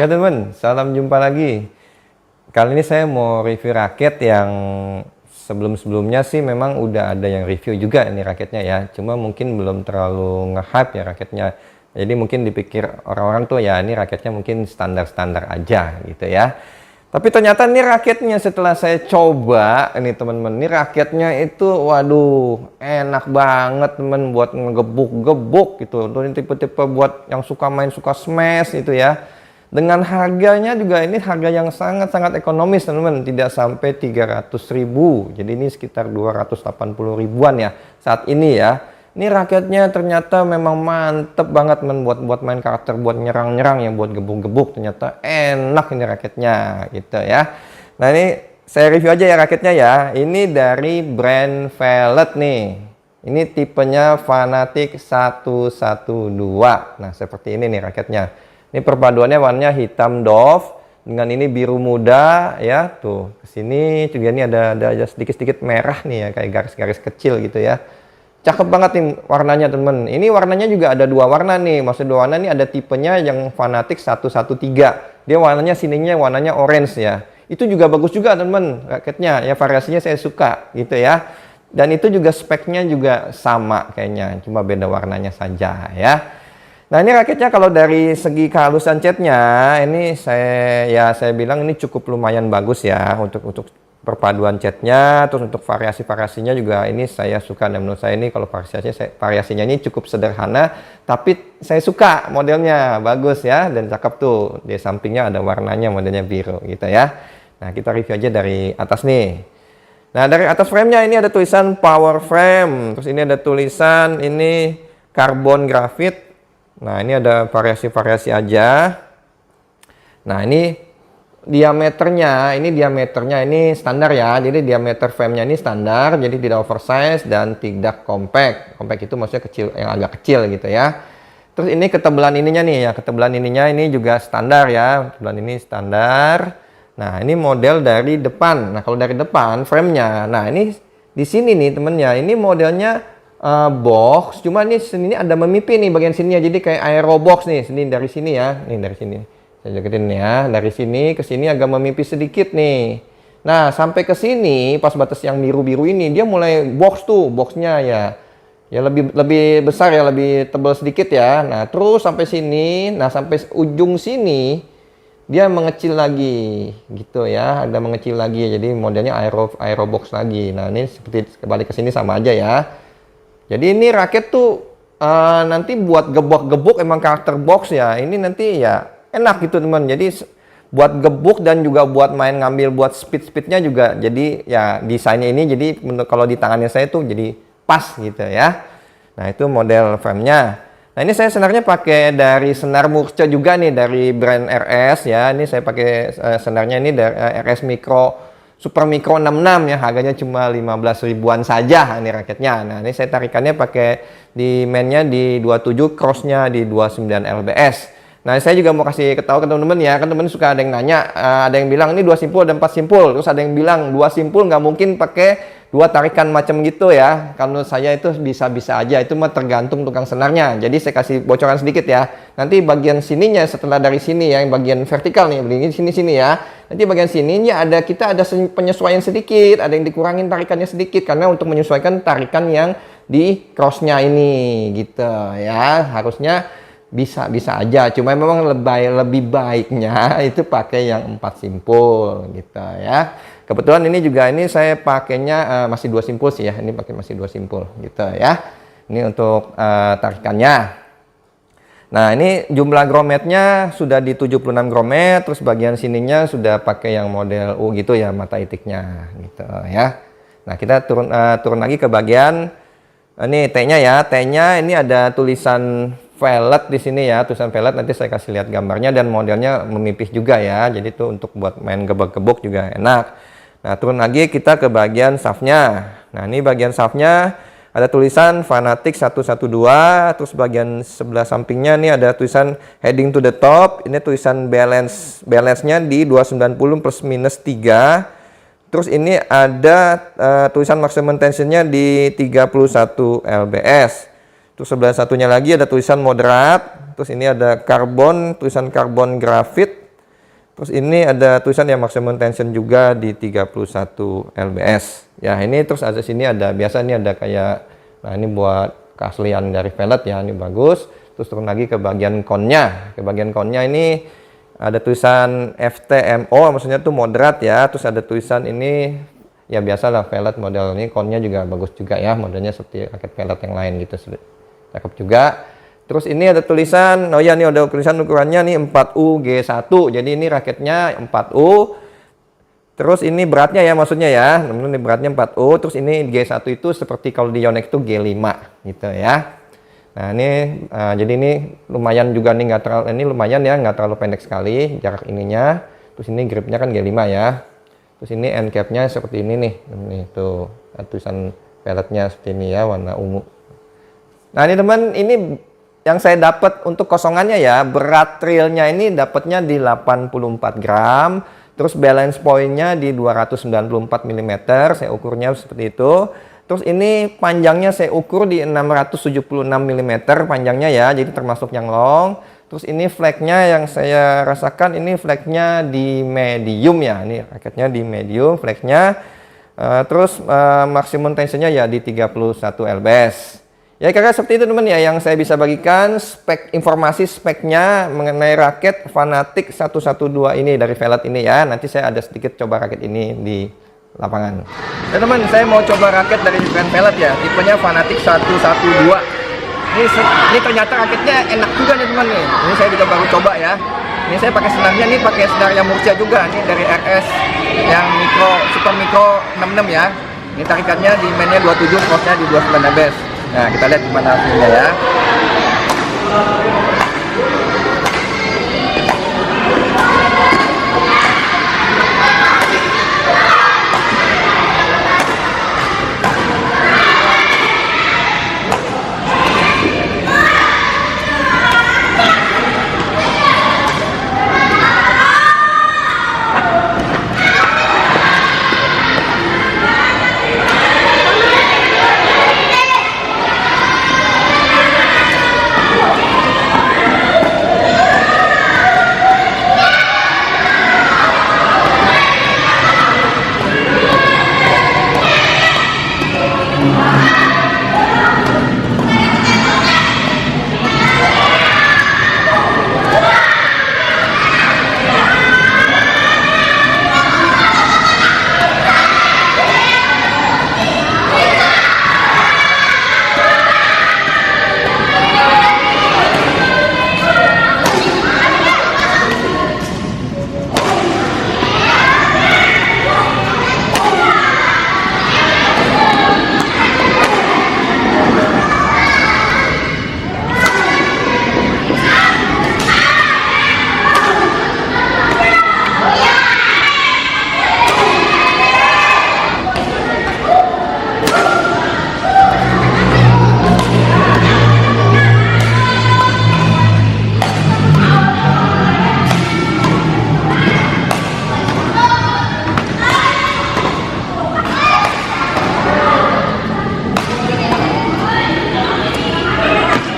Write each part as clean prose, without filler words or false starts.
Oke teman, salam jumpa lagi. Kali ini saya mau review raket yang sebelum-sebelumnya sih memang udah ada yang review juga ini raketnya ya. Cuma mungkin belum terlalu nge-hype ya raketnya. Jadi mungkin dipikir orang-orang tuh ya ini raketnya mungkin standar-standar aja gitu ya. Tapi ternyata ini raketnya setelah saya coba ini teman-teman, ini raketnya itu waduh enak banget teman buat ngegebuk-gebuk gitu. Ini tipe-tipe buat yang suka main suka smash itu ya. Dengan harganya juga ini harga yang sangat-sangat ekonomis teman-teman, tidak sampai 300.000. Jadi ini sekitar 280 ribuan ya saat ini ya. Ini raketnya ternyata memang mantep banget buat main karakter, buat nyerang-nyerang yang buat gebuk-gebuk, ternyata enak ini raketnya gitu ya. Nah ini saya review aja ya raketnya ya. Ini dari brand Vellet nih. Ini tipenya Fanatic 112. Nah seperti ini nih raketnya. Ini perpaduannya warnanya hitam doff dengan ini biru muda ya. Tuh, kesini juga ini ada sedikit-sedikit merah nih ya, kayak garis-garis kecil gitu ya. Cakep banget nih warnanya temen. Ini warnanya juga ada dua warna nih. Maksud dua warna nih ada tipenya yang Fanatic 113. Dia warnanya sininya warnanya orange ya. Itu juga bagus juga temen raketnya. Ya variasinya saya suka gitu ya. Dan itu juga speknya juga sama kayaknya. Cuma beda warnanya saja ya. Nah ini raketnya kalau dari segi kehalusan catnya ini saya bilang ini cukup lumayan bagus ya untuk perpaduan catnya, terus untuk variasinya juga ini saya suka dan menurut saya ini kalau variasinya ini cukup sederhana tapi saya suka modelnya bagus ya dan cakep tuh di sampingnya ada warnanya modelnya biru gitu ya. Nah kita review aja dari atas nih. Nah dari atas framenya ini ada tulisan power frame, terus ini ada tulisan ini carbon graphite. Nah ini ada variasi-variasi aja. Nah ini diameternya ini standar ya. Jadi diameter frame-nya ini standar, jadi tidak oversize dan tidak compact. Compact itu maksudnya kecil, yang agak kecil gitu ya. Terus ini ketebalan ininya nih ya, ketebalan ininya ini juga standar ya. Ketebalan ini standar. Nah ini model dari depan. Nah kalau dari depan frame-nya, nah ini di sini nih temennya, ini modelnya box, cuma ini sini ada memipih nih bagian sininya, jadi kayak aero box nih, sini dari sini ya, nih dari sini, saya deketin ya, dari sini ke sini agak memipih sedikit nih. Nah sampai ke sini pas batas yang biru-biru ini dia mulai box tuh, boxnya ya lebih besar ya, lebih tebal sedikit ya. Nah terus sampai sini, nah sampai ujung sini dia mengecil lagi gitu ya, ada mengecil lagi, jadi modelnya aero box lagi. Nah ini seperti kembali ke sini sama aja ya. Jadi ini raket tuh nanti buat gebuk-gebuk emang karakter box ya. Ini nanti ya enak gitu teman. Jadi buat gebuk dan juga buat main ngambil buat speednya juga. Jadi ya desainnya ini jadi kalau di tangannya saya tuh jadi pas gitu ya. Nah itu model frame-nya. Nah ini saya senarnya pakai dari senar Murca juga nih dari brand RS ya. Ini saya pakai senarnya ini dari RS Micro Super Micro 66 ya, harganya cuma 15 ribuan saja ini raketnya. Nah ini saya tarikannya pakai di mainnya di 27, crossnya di 29 lbs. Nah saya juga mau kasih ketahui ke teman-teman ya, kan teman-teman suka ada yang nanya, ada yang bilang ini 2 simpul dan 4 simpul, terus ada yang bilang 2 simpul nggak mungkin pakai 2 tarikan macam gitu ya. Kalau menurut saya itu bisa-bisa aja, itu mah tergantung tukang senarnya. Jadi saya kasih bocoran sedikit ya. Nanti bagian sininya setelah dari sini ya, yang bagian vertikal nih, begini sini ya. Nanti bagian sininya kita ada penyesuaian sedikit, ada yang dikurangin tarikannya sedikit karena untuk menyesuaikan tarikan yang di crossnya ini gitu ya. Harusnya bisa aja, cuma memang lebih baiknya itu pakai yang 4 simpul gitu ya. Kebetulan ini juga ini saya pakainya masih 2 simpul sih ya, ini pakai masih 2 simpul gitu ya. Ini untuk tarikannya. Nah ini jumlah grommetnya sudah di 76 grommet, terus bagian sininya sudah pakai yang model U gitu ya, mata itiknya gitu ya. Nah kita turun lagi ke bagian ini T-nya ya. T-nya ini ada tulisan Vellet di sini ya, tulisan Vellet, nanti saya kasih lihat gambarnya dan modelnya memipih juga ya. Jadi itu untuk buat main gebuk-gebuk juga enak. Nah turun lagi kita ke bagian shaftnya. Nah ini bagian shaftnya ada tulisan Fanatic 112, terus bagian sebelah sampingnya nih ada tulisan heading to the top. Ini tulisan balance-nya di 290 plus minus 3. Terus ini ada tulisan maximum tensionnya di 31 lbs. Terus sebelah satunya lagi ada tulisan moderat. Terus ini ada tulisan carbon graphite. Terus ini ada tulisan yang maximum tension juga di 31 lbs. Ya, ini terus ada sini ada biasa ini ada kayak, nah ini buat keaslian dari velg ya, ini bagus. Terus turun lagi ke bagian konnya. Ke bagian konnya ini ada tulisan FTMO, maksudnya tuh moderat ya. Terus ada tulisan ini ya biasalah velg model ini, konnya juga bagus juga ya, modelnya seperti raket velg yang lain gitu. Cakep juga. Terus ini ada tulisan, oh ya ini ada tulisan ukurannya nih 4U G1. Jadi ini raketnya 4U. Terus ini beratnya ya, maksudnya ya. Ini beratnya 4U. Terus ini G1 itu seperti kalau di Yonex itu G5 gitu ya. Nah, ini jadi ini lumayan juga nih, nggak terlalu, ini lumayan ya, nggak terlalu pendek sekali jarak ininya. Terus ini gripnya kan G5 ya. Terus ini end cap-nya seperti ini nih. Ini tuh tulisan velgnya seperti ini ya, warna ungu. Nah, ini teman, ini yang saya dapat untuk kosongannya ya, berat trilnya ini dapatnya di 84 gram, terus balance point-nya di 294 mm, saya ukurnya seperti itu. Terus ini panjangnya saya ukur di 676 mm panjangnya ya, jadi termasuk yang long. Terus ini flagnya yang saya rasakan ini flagnya di medium ya, ini raketnya di medium flagnya. Terus maksimum tensionnya ya di 31 lbs. Ya kira-kira seperti itu teman ya yang saya bisa bagikan informasi speknya mengenai raket Fanatic 112 ini dari velg ini ya. Nanti saya ada sedikit coba raket ini di lapangan. Ya teman, saya mau coba raket dari brand velg ya, tipenya Fanatic 112. Ini ternyata raketnya enak juga nih teman nih. Ini saya juga baru coba ya. Ini saya pakai senarnya, nih pakai senar yang Murcia juga. Ini dari RS yang super micro 66 ya. Ini tarikannya di mainnya 27, crossnya di 29 lbs. Nah, kita lihat gimana hasilnya ya.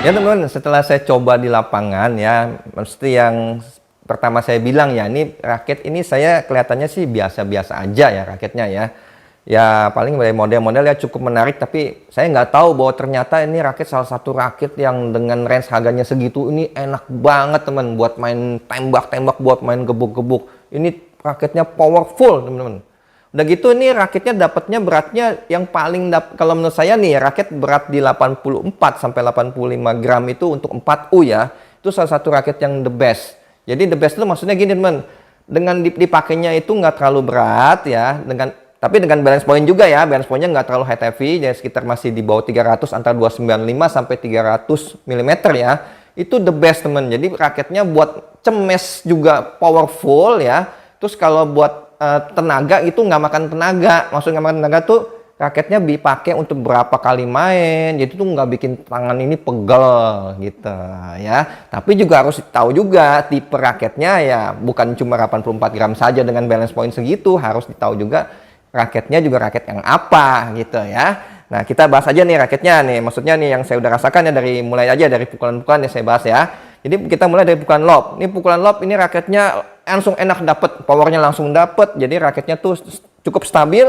Ya teman-teman, setelah saya coba di lapangan ya, mesti yang pertama saya bilang ya, ini raket ini saya kelihatannya sih biasa-biasa aja ya raketnya ya. Ya paling dari model-model ya cukup menarik, tapi saya nggak tahu bahwa ternyata ini raket salah satu raket yang dengan range harganya segitu ini enak banget teman, buat main tembak-tembak, buat main gebuk-gebuk. Ini raketnya powerful teman-teman. Udah gitu ini raketnya dapatnya beratnya yang paling kalau menurut saya nih raket berat di 84 sampai 85 gram itu untuk 4U ya. Itu salah satu raket yang the best. Jadi the best itu maksudnya gini teman, dengan dipakainya itu nggak terlalu berat ya, tapi dengan balance point juga ya. Balance pointnya nggak terlalu high heavy, jadi sekitar masih di bawah 300, antara 295 sampai 300 mm ya. Itu the best teman. Jadi raketnya buat cemes juga powerful ya. Terus kalau buat tenaga itu nggak makan tenaga, maksudnya nggak makan tenaga tuh raketnya dipakai untuk berapa kali main, jadi tuh nggak bikin tangan ini pegel gitu ya. Tapi juga harus tahu juga tipe raketnya ya, bukan cuma 84 gram saja dengan balance point segitu, harus tahu juga raketnya juga raket yang apa gitu ya. Nah kita bahas aja nih raketnya nih, maksudnya nih yang saya udah rasakan ya, mulai aja dari pukulan-pukulan yang saya bahas ya. Jadi kita mulai dari pukulan lob. Ini pukulan lob ini raketnya langsung enak dapet, powernya langsung dapet. Jadi raketnya tuh cukup stabil,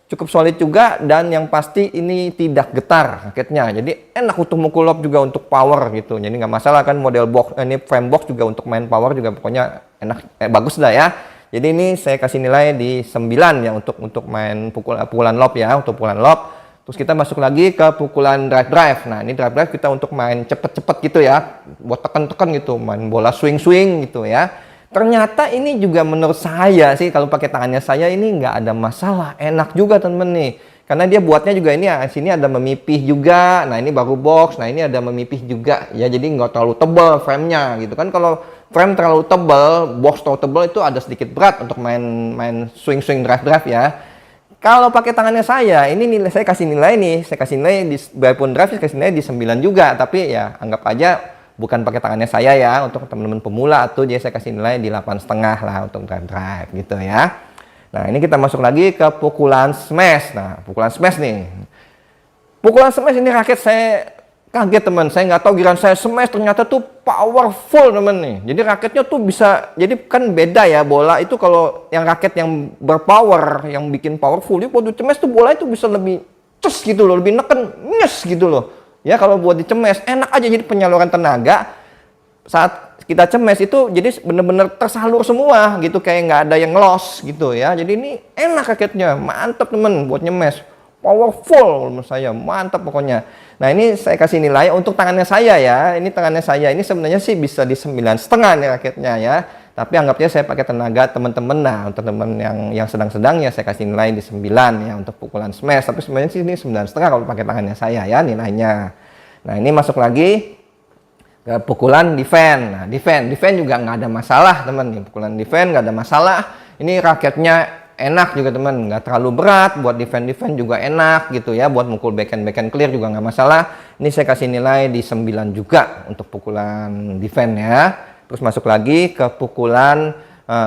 cukup solid juga, dan yang pasti ini tidak getar raketnya. Jadi enak untuk mukul lob juga untuk power gitu. Jadi nggak masalah kan, model box ini frame box juga untuk main power juga pokoknya enak, bagus dah ya. Jadi ini saya kasih nilai di 9 ya untuk main pukulan lob ya, untuk pukulan lob. Terus kita masuk lagi ke pukulan drive. Nah, ini drive kita untuk main cepet-cepet gitu ya, buat tekan-tekan gitu, main bola swing-swing gitu ya. Ternyata ini juga menurut saya sih, kalau pakai tangannya saya ini nggak ada masalah, enak juga temen nih. Karena dia buatnya juga ini ya, sini ada memipih juga. Nah, ini baru box. Nah, ini ada memipih juga ya, jadi nggak terlalu tebal frame-nya gitu kan. Kalau frame terlalu tebal, box terlalu tebal, itu ada sedikit berat untuk main swing-swing drive ya. Kalau pakai tangannya saya, ini nilai saya kasih nilai nih, saya kasih nilai di biarpun drive saya kasih nilai di 9 juga, tapi ya anggap aja bukan pakai tangannya saya ya, untuk teman-teman pemula tuh jadi saya kasih nilai di 8,5 lah untuk drive gitu ya. Nah, ini kita masuk lagi ke pukulan smash. Nah, pukulan smash nih. Pukulan smash ini raket saya kaget teman, saya nggak tahu giliran saya smash ternyata tuh powerful teman nih. Jadi raketnya tuh bisa, jadi kan beda ya, bola itu kalau yang raket yang berpower, yang bikin powerful, dia buat dicemes tuh bola itu bisa lebih cus gitu loh, lebih neken, nyes gitu loh. Ya kalau buat dicemes enak aja, jadi penyaluran tenaga saat kita cemes itu jadi bener-bener tersalur semua gitu, kayak nggak ada yang loss gitu ya. Jadi ini enak raketnya, mantep temen buat nyemes. Powerful menurut saya, mantap pokoknya. Nah, ini saya kasih nilai untuk tangannya saya ya. Ini tangannya saya ini sebenarnya sih bisa di 9,5 nih raketnya ya. Tapi anggapnya saya pakai tenaga teman-teman. Nah, untuk teman yang sedang-sedang ya saya kasih nilai di 9 ya untuk pukulan smash. Tapi sebenarnya sih ini 9,5 kalau pakai tangannya saya ya nilainya. Nah, ini masuk lagi ke pukulan defense. Nah, defense juga nggak ada masalah teman nih. Pukulan defense nggak ada masalah. Ini raketnya enak juga teman, nggak terlalu berat, buat defense juga enak gitu ya, buat mukul backhand clear juga nggak masalah. Ini saya kasih nilai di 9 juga untuk pukulan defense ya. Terus masuk lagi ke pukulan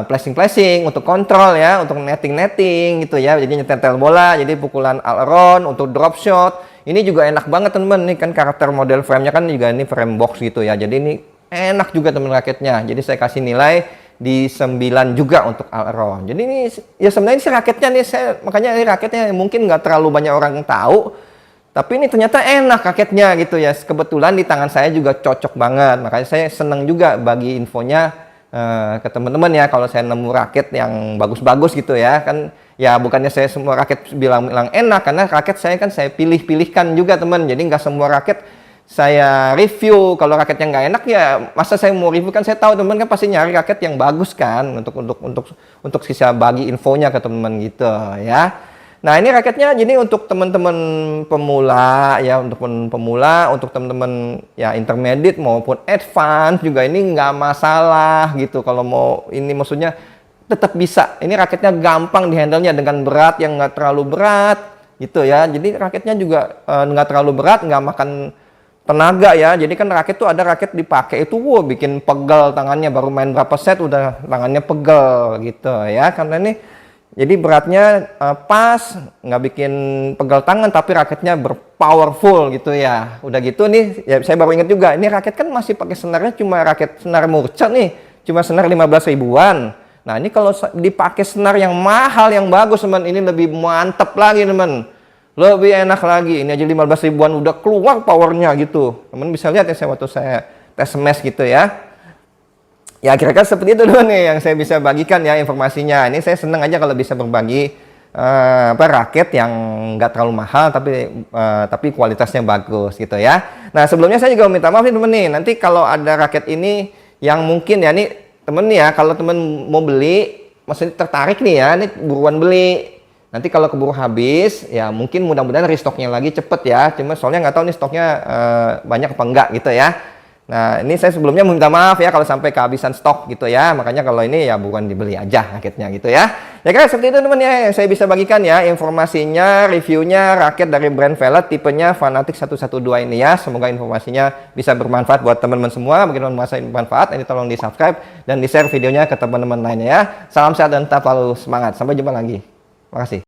flashing untuk kontrol ya, untuk netting gitu ya, jadi nyetel bola, jadi pukulan all around untuk drop shot. Ini juga enak banget teman, ini kan karakter model frame-nya kan juga ini frame box gitu ya, jadi ini enak juga teman raketnya. Jadi saya kasih nilai di 9 juga untuk all around. Jadi ini ya sebenarnya sih raketnya nih, makanya ini raketnya mungkin nggak terlalu banyak orang tahu, tapi ini ternyata enak raketnya gitu ya. Kebetulan di tangan saya juga cocok banget, makanya saya seneng juga bagi infonya ke teman-teman ya, kalau saya nemu raket yang bagus-bagus gitu ya kan. Ya bukannya saya semua raket bilang enak, karena raket saya kan saya pilih-pilihkan juga teman, jadi nggak semua raket saya review. Kalau raketnya nggak enak ya masa saya mau review, kan saya tahu teman kan pasti nyari raket yang bagus kan, untuk bisa bagi infonya ke teman gitu ya. Nah, ini raketnya jadi untuk teman-teman pemula ya, untuk teman-teman ya intermediate maupun advance juga ini nggak masalah gitu. Kalau mau ini maksudnya tetap bisa. Ini raketnya gampang dihandle-nya dengan berat yang nggak terlalu berat gitu ya. Jadi raketnya juga nggak terlalu berat, nggak makan tenaga ya. Jadi kan raket tuh ada raket dipakai itu bikin pegel tangannya, baru main berapa set udah tangannya pegel gitu ya. Karena ini jadi beratnya pas, nggak bikin pegel tangan, tapi raketnya berpowerful gitu ya. Udah gitu nih ya, saya baru ingat juga ini raket kan masih pakai senarnya cuma raket senar murca nih, cuma senar 15 ribuan. Nah, ini kalau dipakai senar yang mahal yang bagus teman, ini lebih mantep lagi teman, lebih enak lagi. Ini aja 15 ribuan udah keluar powernya gitu. Teman bisa lihat ya, saya waktu saya tes smash gitu ya. Ya kira-kira seperti itu dulu nih yang saya bisa bagikan ya informasinya. Ini saya seneng aja kalau bisa berbagi raket yang nggak terlalu mahal tapi kualitasnya bagus gitu ya. Nah, sebelumnya saya juga minta maaf nih temen nih. Nanti kalau ada raket ini yang mungkin ya nih temen nih ya, kalau temen mau beli, maksudnya tertarik nih ya, ini buruan beli. Nanti kalau keburu habis, ya mungkin mudah-mudahan restoknya lagi cepet ya. Cuma soalnya nggak tahu nih stoknya banyak apa enggak gitu ya. Nah, ini saya sebelumnya minta maaf ya kalau sampai kehabisan stok gitu ya. Makanya kalau ini ya bukan dibeli aja raketnya gitu ya. Ya kira seperti itu teman ya yang saya bisa bagikan ya informasinya, reviewnya raket dari brand Velet tipenya Fanatic 112 ini ya. Semoga informasinya bisa bermanfaat buat teman-teman semua. Bagi teman-teman merasa bermanfaat, ini tolong di-subscribe dan di-share videonya ke teman-teman lainnya ya. Salam sehat dan tetap selalu semangat. Sampai jumpa lagi. Makasih.